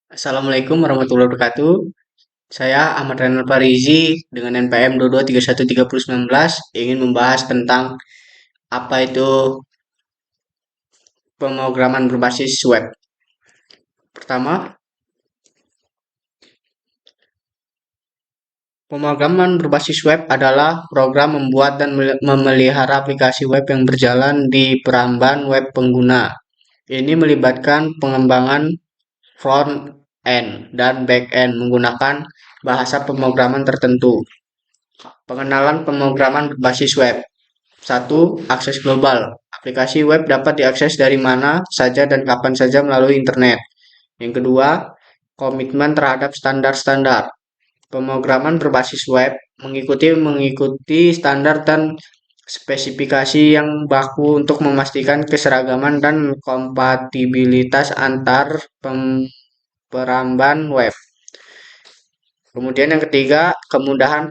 Assalamualaikum warahmatullahi wabarakatuh. Saya Ahmad Renal Farizi dengan NPM 22313019 ingin membahas tentang apa itu pemrograman berbasis web. Pertama, pemrograman berbasis web adalah program membuat dan memelihara aplikasi web yang berjalan di peramban web pengguna. Ini melibatkan pengembangan front end dan back end menggunakan bahasa pemrograman tertentu. Pengenalan pemrograman berbasis web. Satu, akses global. Aplikasi web dapat diakses dari mana saja dan kapan saja melalui internet. Yang kedua, komitmen terhadap standar-standar. Pemrograman berbasis web mengikuti standar dan spesifikasi yang baku untuk memastikan keseragaman dan kompatibilitas antar peramban web. Kemudian yang ketiga, kemudahan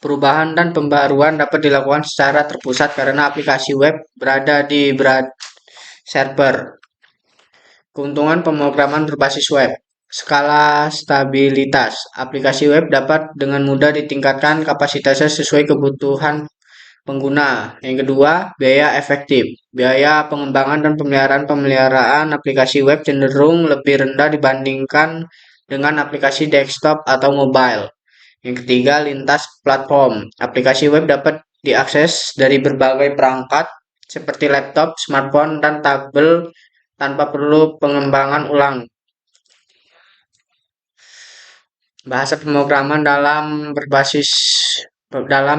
perubahan dan pembaruan dapat dilakukan secara terpusat karena aplikasi web berada di server. Keuntungan pemrograman berbasis web. Skala stabilitas. Aplikasi web dapat dengan mudah ditingkatkan kapasitasnya sesuai kebutuhan pengguna. Yang kedua, biaya efektif. Biaya pengembangan dan pemeliharaan aplikasi web cenderung lebih rendah dibandingkan dengan aplikasi desktop atau mobile. Yang ketiga, lintas platform. Aplikasi web dapat diakses dari berbagai perangkat seperti laptop, smartphone, dan tablet tanpa perlu pengembangan ulang. Bahasa pemrograman dalam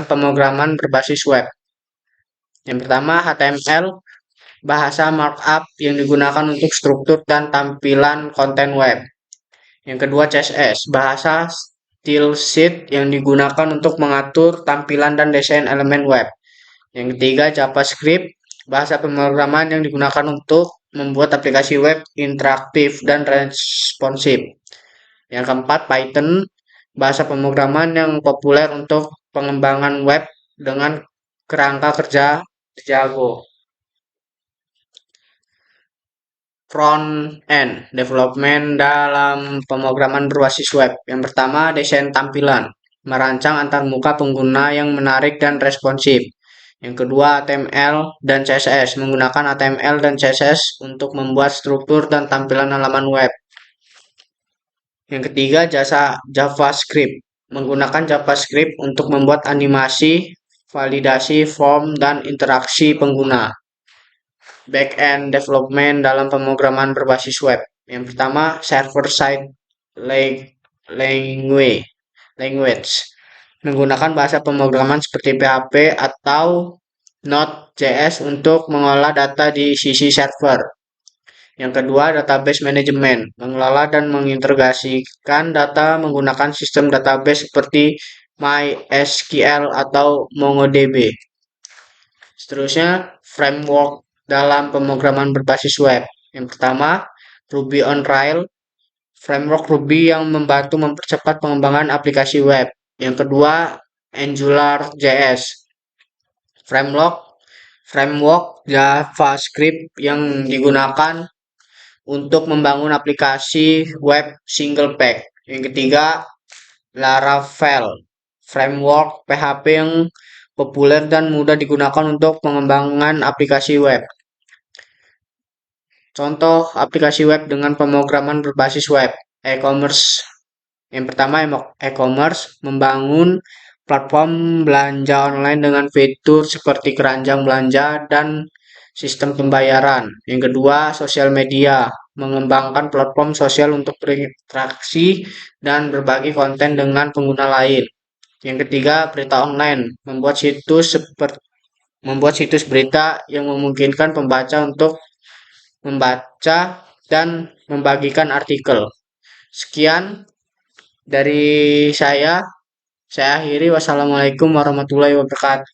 pemrograman berbasis web. Yang pertama, HTML, bahasa markup yang digunakan untuk struktur dan tampilan konten web. Yang kedua, CSS, bahasa style sheet yang digunakan untuk mengatur tampilan dan desain elemen web. Yang ketiga, JavaScript, bahasa pemrograman yang digunakan untuk membuat aplikasi web interaktif dan responsif. Yang keempat, Python, bahasa pemrograman yang populer untuk pengembangan web dengan kerangka kerja Django. Front end development dalam pemrograman berbasis web. Yang pertama, desain tampilan, merancang antarmuka pengguna yang menarik dan responsif. Yang kedua, HTML dan CSS, menggunakan HTML dan CSS untuk membuat struktur dan tampilan halaman web. Yang ketiga, JavaScript, menggunakan JavaScript untuk membuat animasi, validasi form, dan interaksi pengguna. Back-end development dalam pemrograman berbasis web. Yang pertama, server-side language, menggunakan bahasa pemrograman seperti PHP atau Node.js untuk mengolah data di sisi server. Yang kedua, database management, mengelola dan mengintegrasikan data menggunakan sistem database seperti MySQL atau MongoDB. Seterusnya, framework dalam pemrograman berbasis web. Yang pertama, Ruby on Rails, framework Ruby yang membantu mempercepat pengembangan aplikasi web. Yang kedua, AngularJS, framework JavaScript yang digunakan untuk membangun aplikasi web single page. Yang ketiga, Laravel, framework PHP yang populer dan mudah digunakan untuk pengembangan aplikasi web. Contoh aplikasi web dengan pemrograman berbasis web, e-commerce. Yang pertama, e-commerce, membangun platform belanja online dengan fitur seperti keranjang belanja dan sistem pembayaran. Yang kedua, sosial media, mengembangkan platform sosial untuk berinteraksi dan berbagi konten dengan pengguna lain. Yang ketiga, berita online, membuat situs berita yang memungkinkan pembaca untuk membaca dan membagikan artikel. Sekian dari saya akhiri. Wassalamualaikum warahmatullahi wabarakatuh.